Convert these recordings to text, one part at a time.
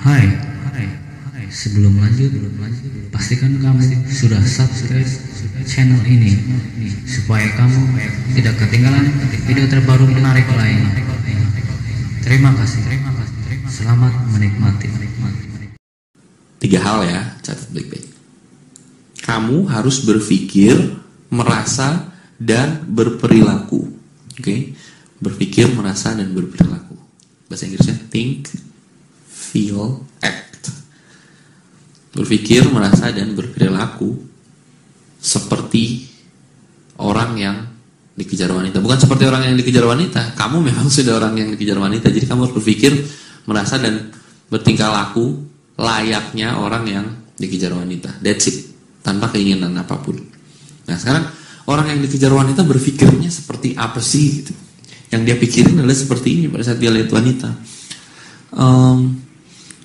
Hai, sebelum lanjut, pastikan kamu sudah subscribe channel ini supaya kamu tidak ketinggalan video terbaru menarik lain. Terima kasih. Selamat menikmati. 3 hal ya, catat baik-baik. Kamu harus berpikir, merasa, dan berperilaku. Oke? Berpikir, merasa, dan berperilaku. Bahasa Inggrisnya think, feel, act. Berpikir, merasa, dan berperilaku seperti orang yang dikejar wanita. Bukan seperti orang yang dikejar wanita. Kamu memang sudah orang yang dikejar wanita. Jadi kamu harus berpikir, merasa, dan bertingkah laku layaknya orang yang dikejar wanita. That's it. Tanpa keinginan apapun. Nah sekarang orang yang dikejar wanita berpikirnya seperti apa sih gitu. Yang dia pikirin adalah seperti ini pada saat dia lihat wanita.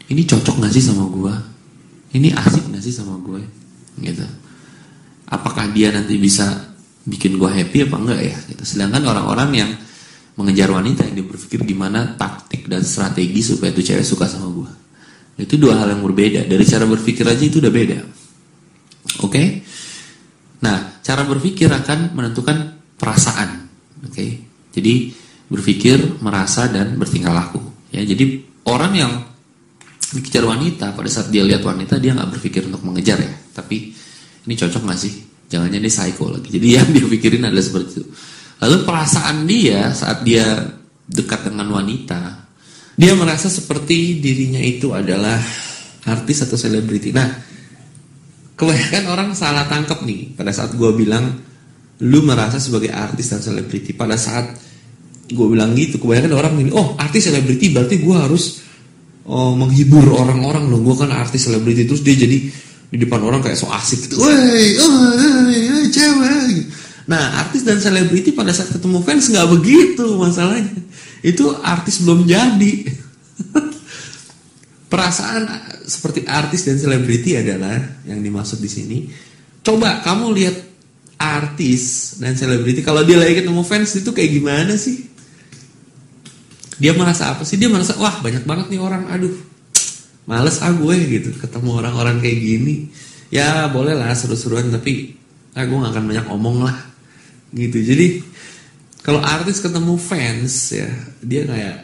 Ini cocok gak sih sama gue? Ini asik gak sih sama gue? Gitu. Apakah dia nanti bisa bikin gue happy apa enggak ya? Gitu. Sedangkan orang-orang yang mengejar wanita yang dia berpikir gimana taktik dan strategi supaya tuh cewek suka sama gue. Itu 2 hal yang berbeda. Dari cara berpikir aja itu udah beda. Oke? Nah, cara berpikir akan menentukan perasaan. Oke? Jadi berpikir, merasa, dan bertingkah laku. Ya, jadi orang yang dikejar wanita pada saat dia lihat wanita dia nggak berpikir untuk mengejar ya. Tapi ini cocok nggak sih? Jangan-jangan dia psycho lagi. Jadi yang dia pikirin adalah seperti itu. Lalu perasaan dia saat dia dekat dengan wanita, dia merasa seperti dirinya itu adalah artis atau selebriti. Nah, kebanyakan orang salah tangkap nih pada saat gue bilang lu merasa sebagai artis dan selebriti. Pada saat gue bilang gitu, kebanyakan orang ini, oh artis selebriti berarti gue harus menghibur orang-orang loh. Gue kan artis selebriti, terus dia jadi di depan orang kayak so asik gitu. Woi, cewek. Nah, artis dan selebriti pada saat ketemu fans nggak begitu masalahnya. Itu artis belum jadi. Perasaan seperti artis dan selebriti adalah yang dimaksud di sini. Coba kamu lihat artis dan selebriti kalau dia lagi ketemu fans itu kayak gimana sih? Dia merasa apa sih? Dia merasa wah banyak banget nih orang, aduh males gue gitu ketemu orang-orang kayak gini. Ya boleh lah seru-seruan tapi gue gak akan banyak omong lah gitu. Jadi kalau artis ketemu fans ya dia kayak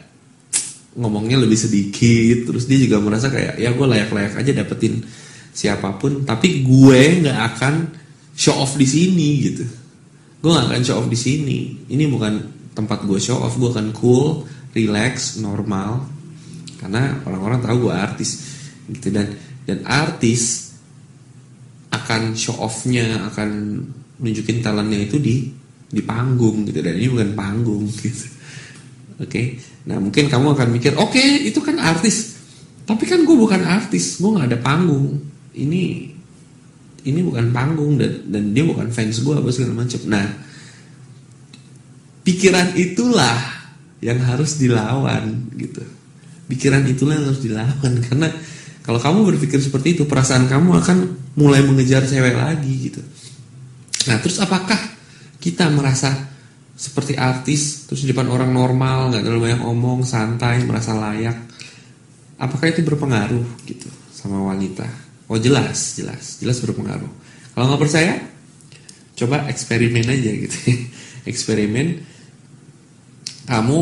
ngomongnya lebih sedikit, terus dia juga merasa kayak ya gue layak-layak aja dapetin siapapun, tapi gue nggak akan show off di sini gitu. Gue nggak akan show off di sini. Ini bukan tempat gue show off. Gue akan cool, relax, normal, karena orang-orang tahu gue artis gitu. Dan artis akan show offnya, akan nunjukin talentnya itu di panggung gitu. Dan ini bukan panggung gitu. Oke, nah mungkin kamu akan mikir, oke, itu kan artis, tapi kan gue bukan artis, gue nggak ada panggung. Ini bukan panggung dan dia bukan fans gue apa segala macam. Nah, pikiran itulah yang harus dilawan gitu. Pikiran itulah yang harus dilawan karena kalau kamu berpikir seperti itu, perasaan kamu akan mulai mengejar cewek lagi gitu. Nah, terus apakah kita merasa seperti artis, terus di depan orang normal, gak terlalu banyak omong, santai, merasa layak? Apakah itu berpengaruh gitu sama wanita? Oh jelas berpengaruh. Kalau gak percaya, coba eksperimen aja gitu. Eksperimen, kamu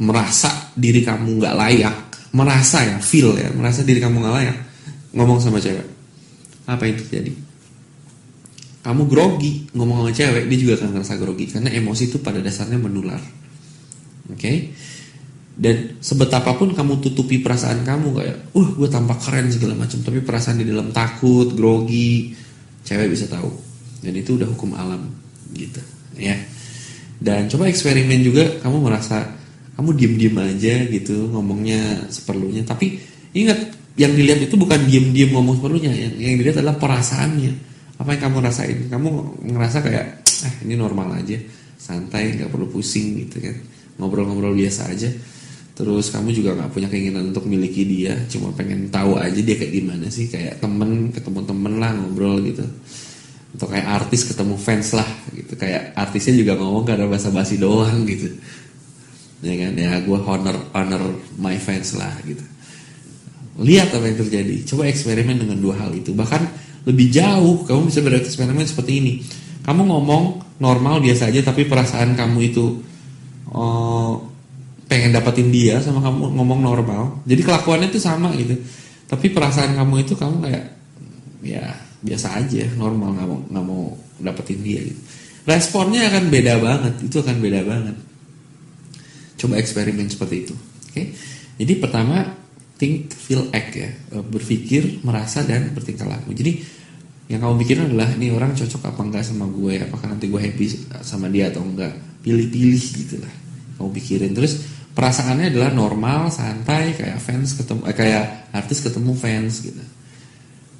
merasa diri kamu gak layak, merasa diri kamu gak layak, ngomong sama cewek. Apa yang terjadi? Kamu grogi ngomong sama cewek, dia juga akan ngerasa grogi karena emosi itu pada dasarnya menular. Oke? Dan sebetapapun kamu tutupi perasaan kamu kayak, gue tampak keren segala macam, tapi perasaan di dalam takut, grogi, cewek bisa tahu. Dan itu udah hukum alam gitu, ya. Dan coba eksperimen juga, kamu merasa kamu diem-diem aja gitu, ngomongnya seperlunya, tapi ingat yang dilihat itu bukan diem-diem ngomong seperlunya, yang dilihat adalah perasaannya. Apa yang kamu rasain? Kamu ngerasa kayak ini normal aja, santai, gak perlu pusing gitu kan, ngobrol-ngobrol biasa aja. Terus kamu juga gak punya keinginan untuk miliki dia, cuma pengen tahu aja dia kayak gimana sih, kayak ketemu temen lah ngobrol gitu. Atau kayak artis ketemu fans lah gitu, kayak artisnya juga ngomong karena basa-basi doang gitu. Ya kan, ya gue honor my fans lah gitu. lihat apa yang terjadi. Coba eksperimen dengan dua hal itu. Bahkan lebih jauh, kamu bisa bereksperimen seperti ini. Kamu ngomong normal biasa aja, tapi perasaan kamu itu pengen dapetin dia, sama kamu ngomong normal. Jadi kelakuannya itu sama gitu. Tapi perasaan kamu itu kamu kayak ya biasa aja, normal, nggak mau dapetin dia gitu. Responnya akan beda banget, itu akan beda banget. Coba eksperimen seperti itu. Oke. Jadi pertama, think, feel, act ya. Berpikir, merasa, dan bertingkah laku. Jadi yang kamu pikirin adalah ini orang cocok apa enggak sama gue, apakah nanti gue happy sama dia atau enggak. Pilih-pilih gitu lah. Kamu pikirin. Terus perasaannya adalah normal, santai, kayak fans ketemu kayak artis ketemu fans gitu.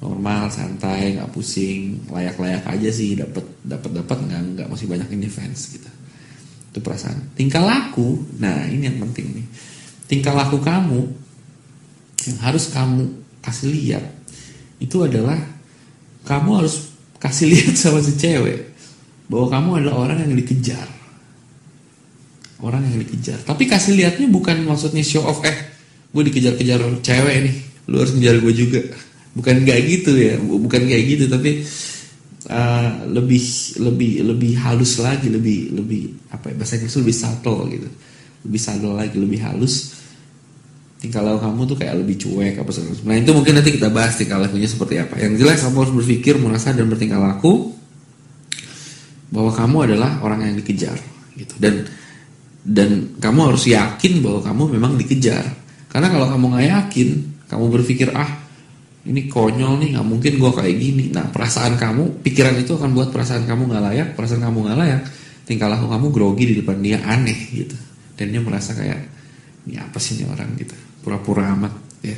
Normal, santai, nggak pusing, layak-layak aja sih, dapat nggak masih banyak ini fans gitu. Itu perasaan. Tingkah laku, nah ini yang penting nih. Tingkah laku kamu yang harus kamu kasih lihat itu adalah kamu harus kasih lihat sama si cewek bahwa kamu adalah orang yang dikejar. Orang yang dikejar. Tapi kasih lihatnya bukan maksudnya show off, gue dikejar-kejar cewek nih, lu harus ngejar gue juga. Bukan kayak gitu ya, bukan kayak gitu, tapi lebih halus lagi, lebih apa ya, bahasa Inggris lebih subtle gitu, lebih subtle lagi, lebih halus. Tingkah laku kamu tuh kayak lebih cuek apa segala. Nah itu mungkin nanti kita bahas tingkah lakunya seperti apa. Yang jelas kamu harus berpikir, merasa, dan bertingkah laku bahwa kamu adalah orang yang dikejar gitu. Dan kamu harus yakin bahwa kamu memang dikejar. Karena kalau kamu nggak yakin, kamu berpikir ini konyol nih, nggak mungkin gue kayak gini. Nah perasaan kamu, pikiran itu akan buat perasaan kamu nggak layak. Perasaan kamu nggak layak, tingkah laku kamu grogi di depan dia, aneh gitu. Dan dia merasa kayak ini apa sih ini orang gitu, pura-pura amat ya.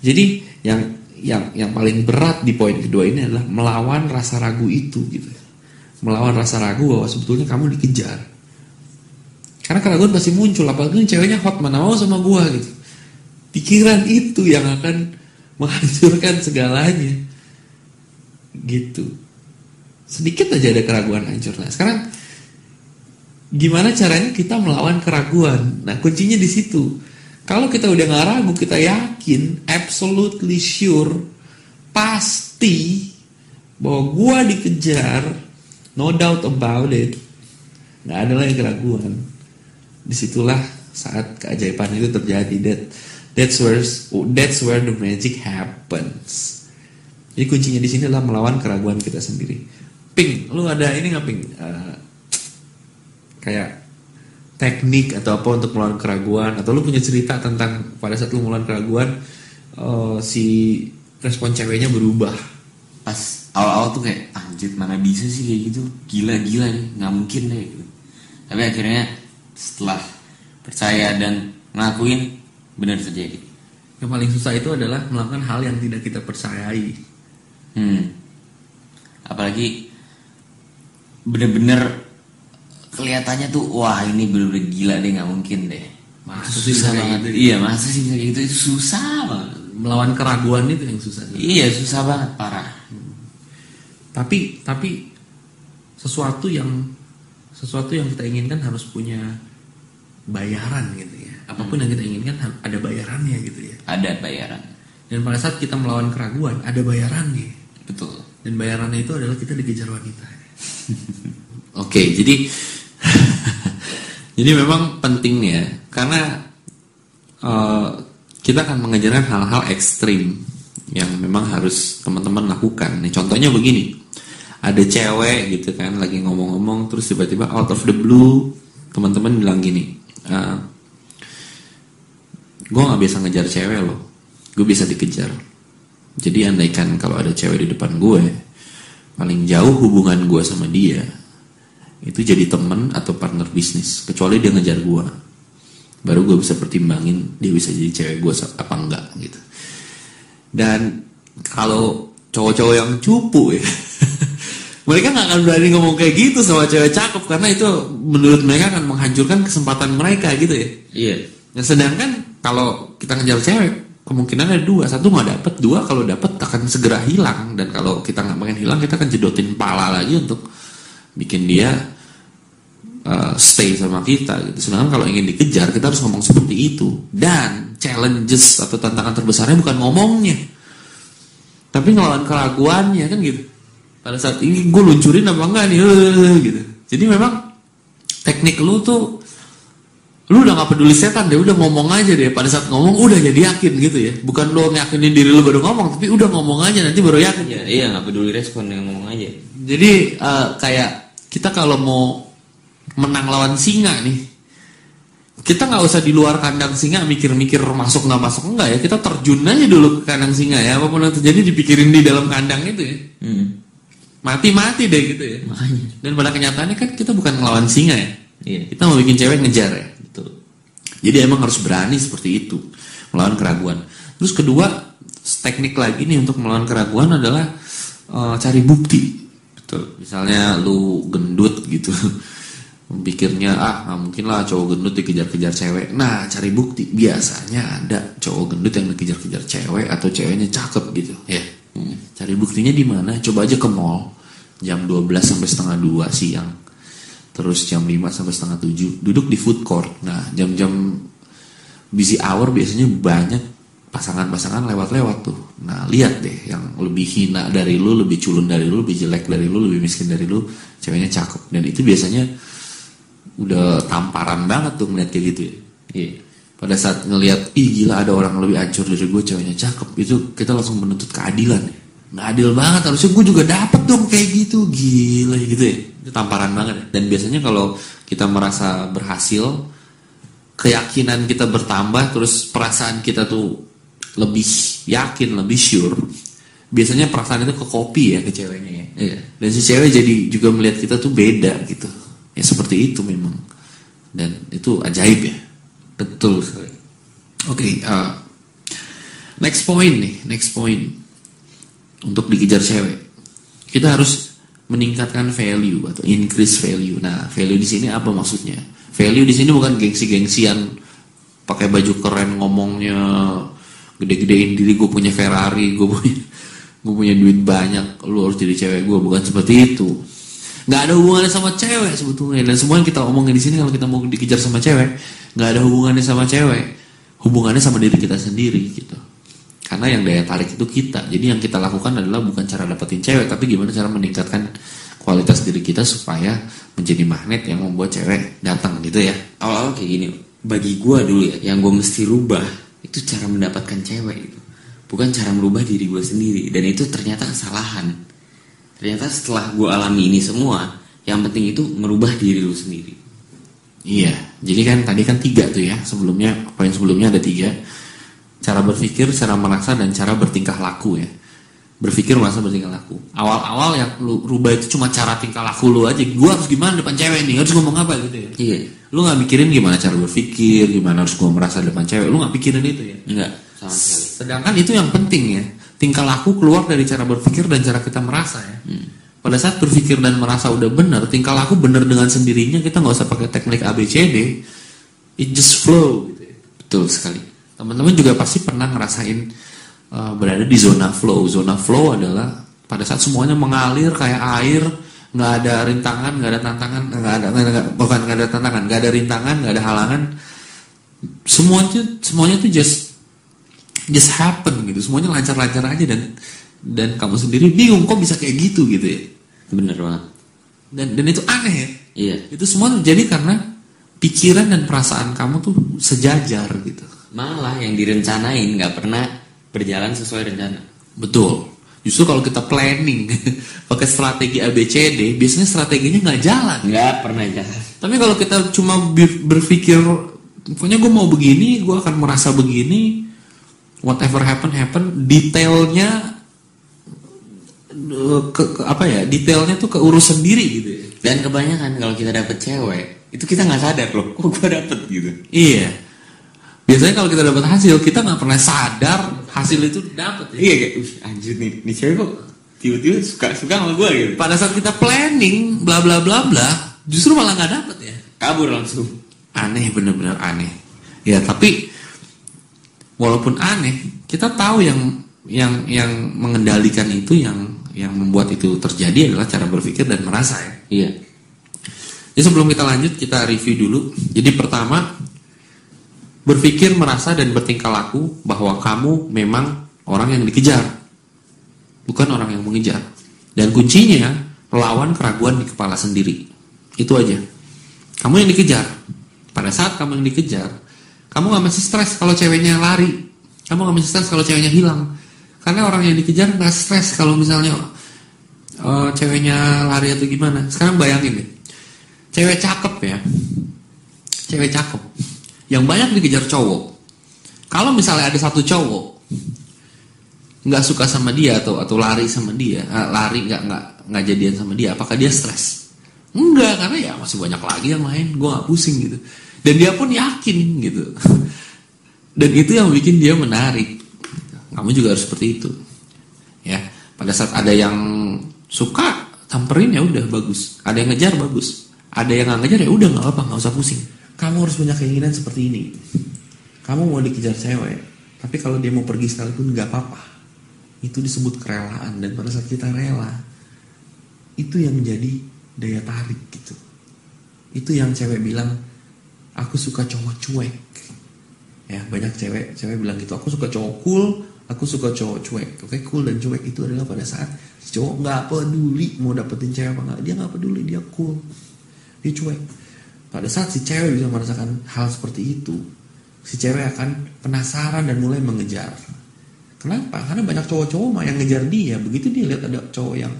Jadi yang paling berat di poin kedua ini adalah melawan rasa ragu itu gitu. Melawan rasa ragu bahwa sebetulnya kamu dikejar. Karena keraguan pasti muncul, apalagi ceweknya hot, mana mau sama gue gitu. Pikiran itu yang akan menghancurkan segalanya gitu. Sedikit aja ada keraguan hancur. Nah sekarang gimana caranya kita melawan keraguan? Nah kuncinya di situ. Kalau kita udah nggak ragu, kita yakin, absolutely sure, pasti bahwa gua dikejar, no doubt about it, nggak ada lagi keraguan. Disitulah saat keajaiban itu terjadi. That's where the magic happens. Jadi kuncinya di sini adalah melawan keraguan kita sendiri. Ping, lu ada ini nggak Ping? Kayak teknik atau apa untuk melawan keraguan? Atau lu punya cerita tentang pada saat lu melawan keraguan, si respon ceweknya berubah? Pas awal-awal tuh kayak anjir mana bisa sih kayak gitu, gila nih, nggak mungkin deh gitu. Tapi akhirnya setelah percaya dan ngelakuin, benar terjadi. Yang paling susah itu adalah melakukan hal yang tidak kita percayai. Apalagi bener-bener kelihatannya tuh wah ini bener-bener gila deh, nggak mungkin deh. Susah banget. Gitu. Iya masa sih bisa kayak gitu, itu susah banget. Melawan keraguan itu yang susah. Iya susah banget, parah. Tapi sesuatu yang kita inginkan harus punya bayaran gitu ya. Apapun yang kita inginkan ada bayarannya gitu ya. Ada bayaran. Dan pada saat kita melawan keraguan ada bayarannya. Betul. Dan bayarannya itu adalah kita dikejar wanita. Oke, jadi jadi memang penting ya, karena kita akan mengejarkan hal-hal ekstrim yang memang harus teman-teman lakukan. Nih contohnya begini, ada cewek gitu kan lagi ngomong-ngomong, terus tiba-tiba out of the blue teman-teman bilang gini, gue nggak biasa ngejar cewek loh, gue bisa dikejar. Jadi andaikan kalau ada cewek di depan gue, paling jauh hubungan gue sama dia itu jadi teman atau partner bisnis, kecuali dia ngejar gue, baru gue bisa pertimbangin dia bisa jadi cewek gue apa enggak gitu. Dan kalau cowok-cowok yang cupu ya mereka nggak akan berani ngomong kayak gitu sama cewek cakep, karena itu menurut mereka akan menghancurkan kesempatan mereka gitu ya. Iya. Nah, sedangkan kalau kita ngejar cewek, kemungkinan ada dua. Satu nggak dapet, dua kalau dapet akan segera hilang. Dan kalau kita nggak pengen hilang, kita akan jedotin pala lagi untuk bikin dia stay sama kita gitu. Sedangkan kalau ingin dikejar, kita harus ngomong seperti itu. Dan challenges atau tantangan terbesarnya bukan ngomongnya, tapi ngelawan keraguannya kan gitu. Pada saat ini gue luncurin apa enggak nih gitu. Jadi memang teknik lu tuh, lu udah gak peduli setan deh, udah ngomong aja deh. Pada saat ngomong udah jadi yakin gitu ya. Bukan lu yakinin diri lu baru ngomong, tapi udah ngomong aja nanti baru yakin. Ya, iya gak peduli respon yang ngomong aja. Jadi kayak kita kalau mau menang lawan singa nih, kita nggak usah di luar kandang singa mikir-mikir masuk nggak masuk enggak ya. Kita terjun aja dulu ke kandang singa ya. Apapun yang terjadi dipikirin di dalam kandang itu ya. Mati-mati deh gitu ya. Makanya. Dan pada kenyataannya kan kita bukan ngelawan singa ya. Iya. Kita mau bikin cewek ngejar ya. Betul. Jadi emang harus berani seperti itu melawan keraguan. Terus kedua, teknik lagi nih untuk melawan keraguan adalah cari bukti. Betul. Misalnya lu gendut gitu. Pikirnya nggak mungkin lah cowok gendut dikejar-kejar cewek. Nah, cari bukti. Biasanya ada cowok gendut yang dikejar-kejar cewek atau ceweknya cakep gitu ya. Cari buktinya di mana? Coba aja ke mall jam 12 sampai setengah 2 siang. Terus jam 5 sampai setengah 7 duduk di food court. Nah, jam-jam busy hour biasanya banyak pasangan-pasangan lewat-lewat tuh. Nah, lihat deh yang lebih hina dari lu, lebih culun dari lu, lebih jelek dari lu, lebih miskin dari lu, ceweknya cakep. Dan itu biasanya udah tamparan banget tuh ngeliat kayak gitu ya. Iya. Pada saat ngelihat, ih gila ada orang lebih hancur dari gue, ceweknya cakep, itu kita langsung menuntut keadilan ya. Nggak adil banget, harusnya gue juga dapet dong kayak gitu, gila gitu ya. Itu tamparan banget ya. Dan biasanya kalau kita merasa berhasil, keyakinan kita bertambah, terus perasaan kita tuh lebih yakin, lebih sure. Biasanya perasaan itu ke kopi ya, ke ceweknya ya. Iya. Dan si cewek jadi juga melihat kita tuh beda gitu. Ya seperti itu memang. Dan itu ajaib ya. Betul sekali. Oke, next point untuk dikejar cewek, kita harus meningkatkan value atau increase value. Nah, value di sini apa maksudnya? Value di sini bukan gengsi-gengsian, pakai baju keren ngomongnya, gede-gedein diri, gue punya Ferrari, gue punya duit banyak, lu harus jadi cewek gue, bukan seperti itu. Nggak ada hubungannya sama cewek sebetulnya. Dan semua yang kita omongin di sini, kalau kita mau dikejar sama cewek, nggak ada hubungannya sama cewek, hubungannya sama diri kita sendiri gitu. Karena yang daya tarik itu kita. Jadi yang kita lakukan adalah bukan cara dapetin cewek, tapi gimana cara meningkatkan kualitas diri kita supaya menjadi magnet yang membuat cewek datang gitu ya. Awal-awal kayak gini, bagi gue dulu ya, yang gue mesti rubah itu cara mendapatkan cewek itu, bukan cara merubah diri gue sendiri. Dan itu ternyata kesalahan. Ternyata setelah gue alami ini semua, yang penting itu merubah diri lu sendiri. Iya, jadi kan tadi kan 3 tuh ya, sebelumnya, poin sebelumnya ada 3. Cara berpikir, cara merasa, dan cara bertingkah laku ya. Berpikir, merasa, bertingkah laku. Awal-awal yang lu rubah itu cuma cara tingkah laku lu aja. Gue harus gimana depan cewek nih, harus ngomong apa gitu ya. Iya. Lu gak mikirin gimana cara berpikir, gimana harus gue merasa depan cewek. Lu gak pikirin itu ya. Enggak, sama sekali. Sedangkan itu yang penting ya. Tingkah laku keluar dari cara berpikir dan cara kita merasa ya. Pada saat berpikir dan merasa udah benar, tingkah laku benar dengan sendirinya, kita gak usah pakai teknik ABCD. It just flow gitu ya. Betul sekali. Teman-teman juga pasti pernah ngerasain berada di zona flow. Zona flow adalah pada saat semuanya mengalir kayak air, nggak ada rintangan, nggak ada tantangan, nggak ada tantangan, nggak ada rintangan, nggak ada halangan. Semuanya tuh just happen gitu. Semuanya lancar-lancar aja dan kamu sendiri bingung kok bisa kayak gitu ya. Bener banget. Dan itu aneh ya. Iya. Itu semua terjadi karena pikiran dan perasaan kamu tuh sejajar gitu. Malah yang direncanain nggak pernah berjalan sesuai rencana. Betul. Justru kalau kita planning pakai strategi ABCD, biasanya strateginya nggak jalan. Nggak pernah jalan. Tapi kalau kita cuma berpikir, pokoknya gue mau begini, gue akan merasa begini, whatever happen, detailnya detailnya tuh keurus sendiri gitu ya. Dan kebanyakan kalau kita dapet cewek, itu kita nggak sadar loh, kok gue dapet gitu. Iya. Biasanya kalau kita dapat hasil, kita nggak pernah sadar hasil itu dapet. Ya? Iya kayak, anjir nih cewek kok tiba-tiba suka sama gue gitu. Pada saat kita planning, bla bla bla bla, justru malah nggak dapet ya. Kabur langsung. Aneh, bener-bener aneh. Ya tapi walaupun aneh, kita tahu yang mengendalikan itu, yang membuat itu terjadi adalah cara berpikir dan merasa ya. Iya. Jadi sebelum kita lanjut, kita review dulu. Jadi pertama, berpikir, merasa, dan bertingkah laku bahwa kamu memang orang yang dikejar, bukan orang yang mengejar. Dan kuncinya, lawan keraguan di kepala sendiri. Itu aja. Kamu yang dikejar. Pada saat kamu yang dikejar, kamu gak mesti stres kalau ceweknya lari. Kamu gak mesti stres kalau ceweknya hilang. Karena orang yang dikejar gak stres kalau misalnya ceweknya lari atau gimana. Sekarang bayangin deh, cewek cakep ya, cewek cakep yang banyak dikejar cowok. Kalau misalnya ada satu cowok nggak suka sama dia atau lari sama dia, lari nggak jadian sama dia, apakah dia stres? Enggak, karena ya masih banyak lagi yang lain, gue nggak pusing gitu. Dan dia pun yakin gitu. Dan itu yang bikin dia menarik. Kamu juga harus seperti itu. Ya, pada saat ada yang suka, samperin ya udah bagus. Ada yang ngejar bagus. Ada yang nggak ngejar ya udah nggak apa, nggak usah pusing. Kamu harus punya keinginan seperti ini. Kamu mau dikejar cewek, tapi kalau dia mau pergi sekalipun nggak apa-apa. Itu disebut kerelaan. Dan pada saat kita rela, itu yang menjadi daya tarik gitu. Itu yang cewek bilang, aku suka cowok cuek. Ya, banyak cewek bilang gitu, aku suka cowok cool, aku suka cowok cuek. Oke, cool dan cuek itu adalah pada saat si cowok nggak peduli mau dapetin cewek apa nggak, dia nggak peduli, dia cool, dia cuek. Pada saat si cewek bisa merasakan hal seperti itu, si cewek akan penasaran dan mulai mengejar. Kenapa? Karena banyak cowok-cowok mah yang ngejar dia. Begitu dia lihat ada cowok yang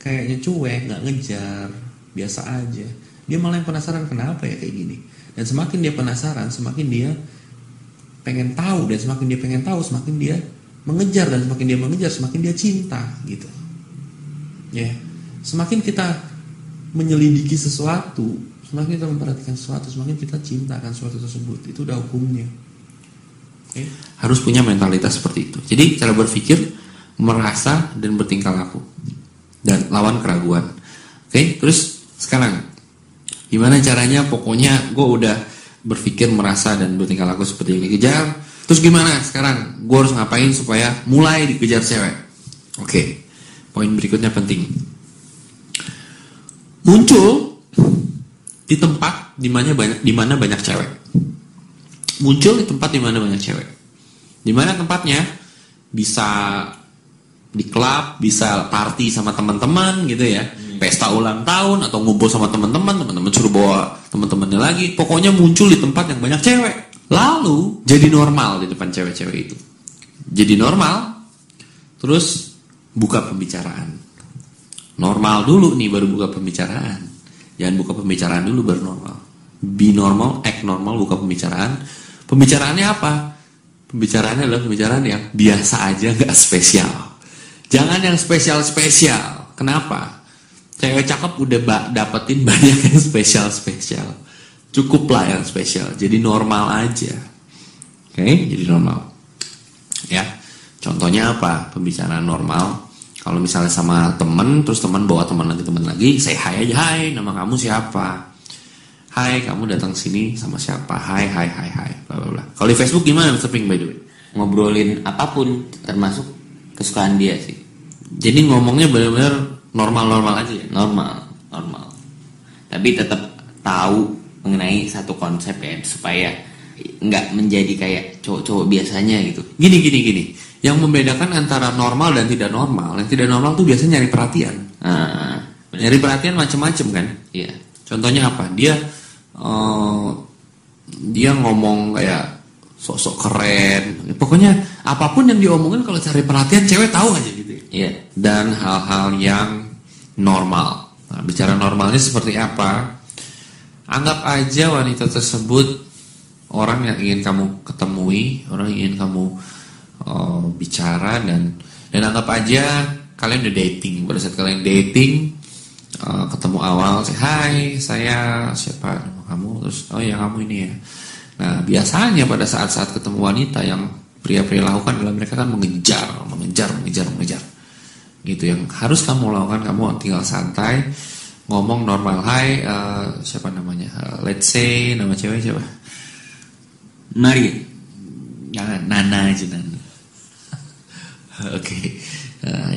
kayaknya cuek, nggak ngejar, biasa aja, dia malah yang penasaran kenapa ya kayak gini. Dan semakin dia penasaran, semakin dia pengen tahu, dan semakin dia pengen tahu, semakin dia mengejar, dan semakin dia mengejar, semakin dia cinta gitu. Ya, semakin kita menyelidiki sesuatu, semakin kita memperhatikan sesuatu, semakin kita cinta akan sesuatu tersebut. Itu udah hukumnya. Okay? Harus punya mentalitas seperti itu. Jadi cara berpikir, merasa, dan bertingkah laku, dan lawan keraguan. Oke, terus sekarang gimana caranya? Pokoknya gue udah berpikir, merasa, dan bertingkah laku seperti yang dikejar. Terus gimana sekarang? Gue harus ngapain supaya mulai dikejar cewek? Oke, poin berikutnya penting. Muncul di tempat di mana banyak cewek. Muncul di tempat di mana banyak cewek. Di mana tempatnya? Bisa di klub, bisa party sama teman-teman gitu ya. Pesta ulang tahun atau ngumpul sama teman-teman suruh bawa teman-temannya lagi. Pokoknya muncul di tempat yang banyak cewek. Lalu jadi normal di depan cewek-cewek itu. Jadi normal, terus buka pembicaraan. Normal dulu nih baru buka pembicaraan. Jangan buka pembicaraan dulu baru normal. Be normal, act normal, buka pembicaraan. Pembicaraannya apa? Pembicaraannya adalah pembicaraan yang biasa aja, gak spesial. Jangan yang spesial-spesial. Kenapa? Cewek cakep udah dapetin banyak yang spesial-spesial. Cukuplah yang spesial. Jadi normal aja. Oke, jadi normal. Ya, contohnya apa? Pembicaraan normal. Kalau misalnya sama temen, terus teman bawa teman lagi, say hi aja. Hai, nama kamu siapa? Hai, kamu datang sini sama siapa? Hai, bla bla bla. Kalau di Facebook gimana, Mr. Pink, by the way? Ngobrolin apapun, termasuk kesukaan dia sih. Jadi ngomongnya benar-benar normal-normal aja ya? Normal. Tapi tetap tahu mengenai satu konsep ya, supaya nggak menjadi kayak cowok-cowok biasanya gitu. Gini. Yang membedakan antara normal dan tidak normal, yang tidak normal tuh biasanya nyari perhatian. Nyari perhatian macam-macam kan? Iya. Contohnya apa? Dia ngomong kayak sok-sok keren. Pokoknya apapun yang diomongin kalau cari perhatian cewek tahu aja gitu. Iya. Dan hal-hal yang normal. Nah, bicara normalnya seperti apa? Anggap aja wanita tersebut orang yang ingin kamu ketemui, orang yang ingin kamu bicara, dan anggap aja kalian udah dating. Pada saat kalian dating, ketemu awal, hai, saya siapa nama kamu? Terus oh ya kamu ini ya. Nah biasanya pada saat-saat ketemu wanita, yang pria-pria lakukan adalah mereka kan mengejar. Gitu, yang harus kamu lakukan, kamu tinggal santai, ngomong normal, hai, siapa namanya? Let's say nama cewek siapa? Maria. Jangan, Nana aja, Nana. Oke.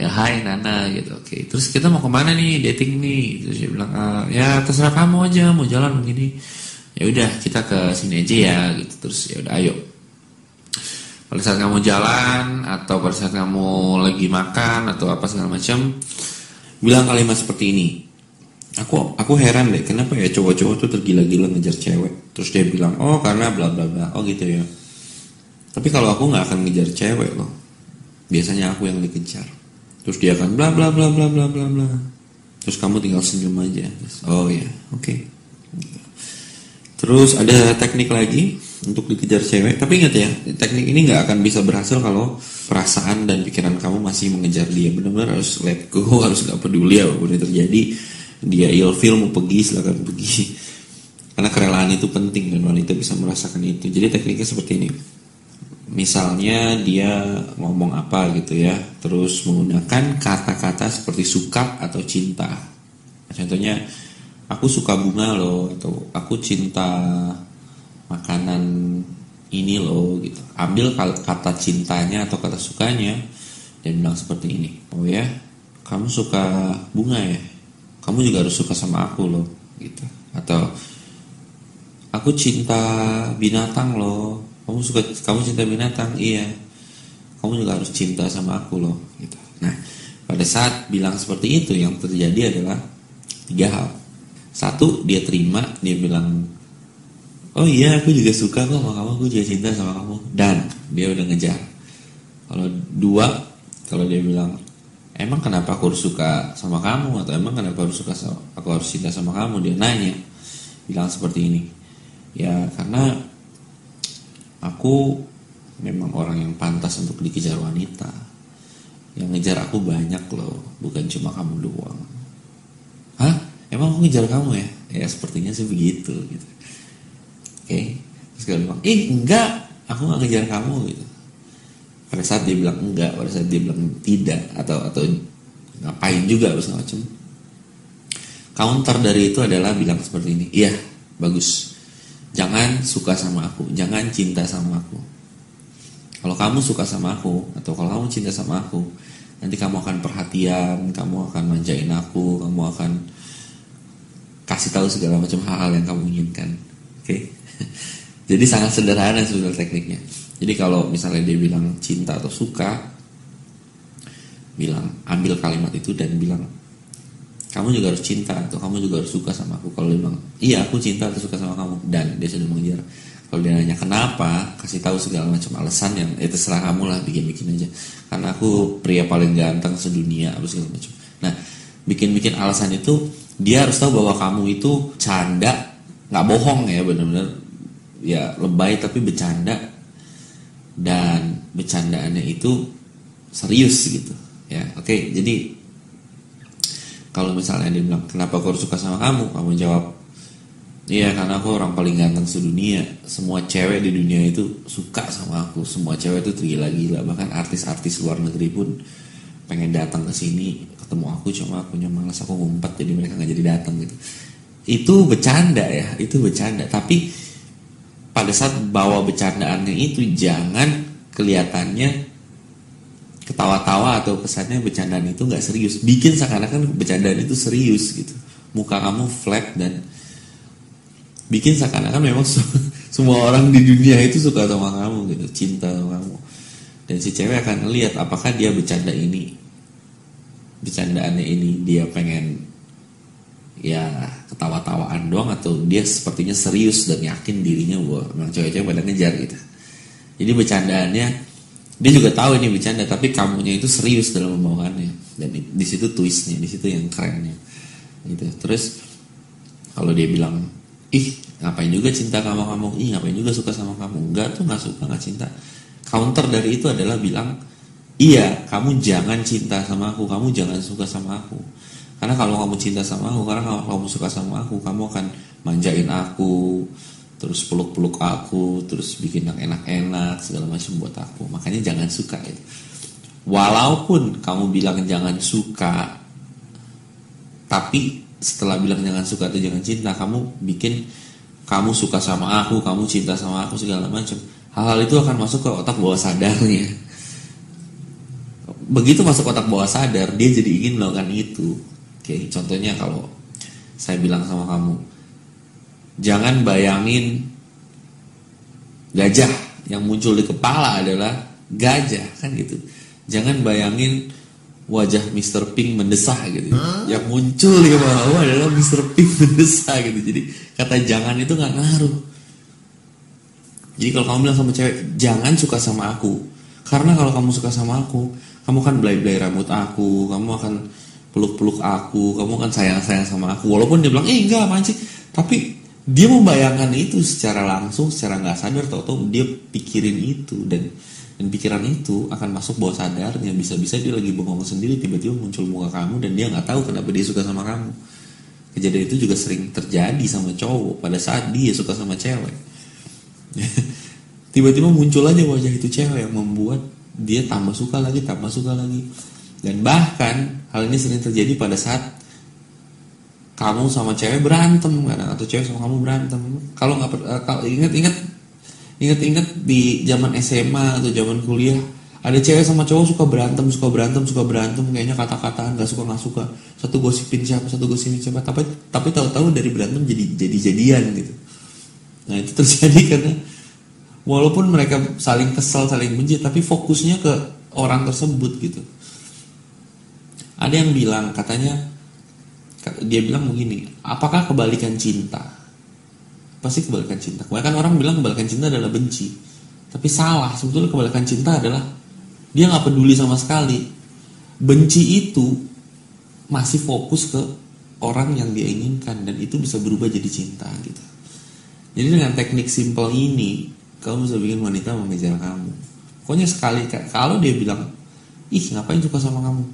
Ya hai Nana gitu. Oke. Terus kita mau kemana nih, dating nih? Terus dia bilang, ya terserah kamu aja, mau jalan begini. ya udah kita ke sini aja ya gitu. Terus ya udah ayo. Pada saat kamu jalan atau pada saat kamu lagi makan atau apa segala macam, bilang kalimat seperti ini. Aku heran deh, kenapa ya cowok-cowok tuh tergila-gila ngejar cewek. Terus dia bilang, oh karena bla bla bla. Oh gitu ya. Tapi kalau aku nggak akan ngejar cewek loh. Biasanya aku yang dikejar. Terus dia akan bla bla bla bla bla bla bla. Terus kamu tinggal senyum aja. Terus, oh ya, oke. Terus ada teknik lagi untuk dikejar cewek. Tapi ingat ya, teknik ini nggak akan bisa berhasil kalau perasaan dan pikiran kamu masih mengejar dia. Benar-benar harus let go, harus nggak peduli apapun yang terjadi. Dia ilfeel mau pergi, silakan pergi. Karena kerelaan itu penting dan wanita bisa merasakan itu. Jadi tekniknya seperti ini. Misalnya dia ngomong apa gitu ya, terus menggunakan kata-kata seperti suka atau cinta. Contohnya, aku suka bunga loh, atau aku cinta makanan ini loh gitu. Ambil kata cintanya atau kata sukanya dan bilang seperti ini. Oh ya, kamu suka bunga ya? Kamu juga harus suka sama aku loh gitu. Atau aku cinta binatang loh. Kamu cinta binatang? Iya. Kamu juga harus cinta sama aku loh gitu. Nah, pada saat bilang seperti itu yang terjadi adalah 3 hal. 1, dia terima, dia bilang, oh iya aku juga suka kok sama kamu, aku juga cinta sama kamu. Dan dia udah ngejar. Kalau 2, kalau dia bilang, emang kenapa aku harus suka sama kamu? Atau emang kenapa aku harus cinta sama kamu? Dia nanya, bilang seperti ini. Ya karena aku memang orang yang pantas untuk dikejar wanita. Yang ngejar aku banyak loh, bukan cuma kamu doang. Hah? Emang aku ngejar kamu ya? Ya sepertinya sih begitu gitu. Oke. Terus dia bilang, enggak, aku gak ngejar kamu gitu. Pada saat dia bilang enggak, pada saat dia bilang tidak, atau ngapain juga segala macam, counter dari itu adalah bilang seperti ini. Iya, bagus. Jangan suka sama aku, jangan cinta sama aku. Kalau kamu suka sama aku, atau kalau kamu cinta sama aku, nanti kamu akan perhatian, kamu akan manjain aku, kamu akan kasih tahu segala macam hal-hal yang kamu inginkan. Oke? Jadi sangat sederhana sebenarnya tekniknya. Jadi kalau misalnya dia bilang cinta atau suka, ambil kalimat itu dan bilang, kamu juga harus cinta atau kamu juga harus suka sama aku. Kalau dia bilang, iya aku cinta atau suka sama kamu, dan dia sudah mengejar. Kalau dia nanya kenapa, kasih tahu segala macam alasan yang terserah kamu lah, bikin aja. Karena aku pria paling ganteng sedunia, apa segala macam. Nah, bikin alasan itu, dia harus tahu bahwa kamu itu canda, nggak bohong ya, benar-benar ya lebay tapi bercanda, dan bercandaannya itu serius gitu. Ya, oke. Jadi kalau misalnya dia bilang, kenapa aku harus suka sama kamu? Kamu jawab, iya karena aku orang paling ganteng sedunia. Semua cewek di dunia itu suka sama aku. Semua cewek itu tergila-gila. Bahkan artis-artis luar negeri pun pengen datang ke sini ketemu aku, cuma akunya malas, aku ngumpet, jadi mereka nggak jadi datang gitu. Itu bercanda ya, itu bercanda. Tapi pada saat bawa bercandaannya itu, jangan kelihatannya ketawa-tawa atau kesannya bercandaan itu nggak serius. Bikin seakan-akan bercandaan itu serius gitu. Muka kamu flat dan bikin seakan-akan memang semua orang di dunia itu suka sama kamu gitu, cinta sama kamu. Dan si cewek akan lihat apakah dia bercandaannya ini dia pengen ya ketawa-tawaan doang, atau dia sepertinya serius dan yakin dirinya bahwa memang cewek-cewek pada ngejar gitu. Jadi bercandaannya dia juga tahu ini bercanda, tapi kamunya itu serius dalam membawakannya. Dan di situ twistnya, di situ yang kerennya gitu. Terus kalau dia bilang, ngapain juga cinta sama kamu, ngapain juga suka sama kamu, enggak tuh, nggak suka, nggak cinta. Counter dari itu adalah bilang, iya kamu jangan cinta sama aku, kamu jangan suka sama aku. Karena kalau kamu cinta sama aku, karena kalau kamu suka sama aku, kamu akan manjain aku, terus peluk-peluk aku, terus bikin yang enak-enak segala macam buat aku. Makanya jangan suka itu. Walaupun kamu bilang jangan suka, tapi setelah bilang jangan suka atau jangan cinta, kamu bikin kamu suka sama aku, kamu cinta sama aku segala macam. Hal-hal itu akan masuk ke otak bawah sadarnya. Begitu masuk otak bawah sadar, dia jadi ingin melakukan itu. Oke, contohnya kalau saya bilang sama kamu, Jangan bayangin gajah yang muncul di kepala adalah gajah, kan gitu. Jangan bayangin wajah Mr. Pink mendesah gitu. Yang muncul di kepala adalah Mr. Pink mendesah gitu. Jadi kata jangan itu nggak ngaruh. Jadi kalau kamu bilang sama cewek, jangan suka sama aku, karena kalau kamu suka sama aku, kamu akan belai-belai rambut aku, kamu akan peluk-peluk aku, kamu akan sayang-sayang sama aku. Walaupun dia bilang, enggak apaan sih, tapi dia membayangkan itu secara langsung, secara nggak sadar, tahu-tahu dia pikirin itu, dan pikiran itu akan masuk bawah sadarnya. Bisa-bisa dia lagi bengong sendiri, tiba-tiba muncul muka kamu dan dia nggak tahu kenapa dia suka sama kamu. Kejadian itu juga sering terjadi sama cowok pada saat dia suka sama cewek. Tiba-tiba muncul aja wajah itu cewek yang membuat dia tambah suka lagi. Dan bahkan hal ini sering terjadi pada saat kamu sama cewek berantem kan, atau cewek sama kamu berantem. Kalau ingat di zaman SMA atau zaman kuliah, ada cewek sama cowok suka berantem, kayaknya kata-kataan, nggak suka, satu gosipin siapa, tapi tahu-tahu dari berantem jadi jadian gitu. Nah itu terjadi karena walaupun mereka saling kesal, saling benci, tapi fokusnya ke orang tersebut gitu. Ada yang bilang, dia bilang begini, apakah kebalikan cinta? Pasti kebalikan cinta. Kebanyakan orang bilang kebalikan cinta adalah benci, tapi salah. Sebetulnya kebalikan cinta adalah dia nggak peduli sama sekali. Benci itu masih fokus ke orang yang dia inginkan, dan itu bisa berubah jadi cinta gitu. Jadi dengan teknik simpel ini, kamu bisa bikin wanita mengejar kamu. Pokoknya sekali, kalau dia bilang, ih ngapain suka sama kamu,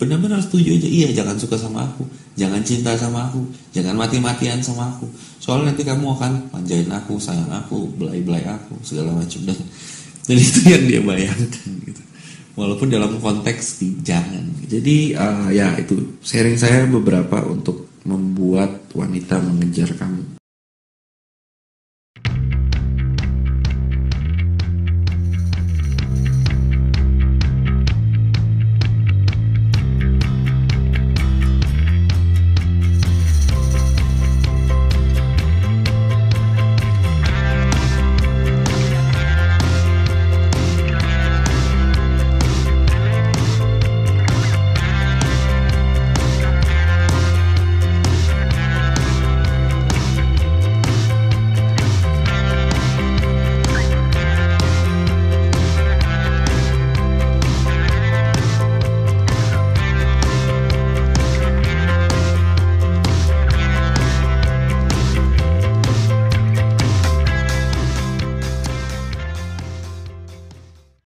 benar-benar setuju aja, iya jangan suka sama aku, jangan cinta sama aku, jangan mati-matian sama aku, soalnya nanti kamu akan manjain aku, sayang aku, belai-belai aku, segala macam. Dan itu yang dia bayangkan gitu. Walaupun dalam konteks jangan. Jadi ya itu sharing saya beberapa untuk membuat wanita mengejar kamu.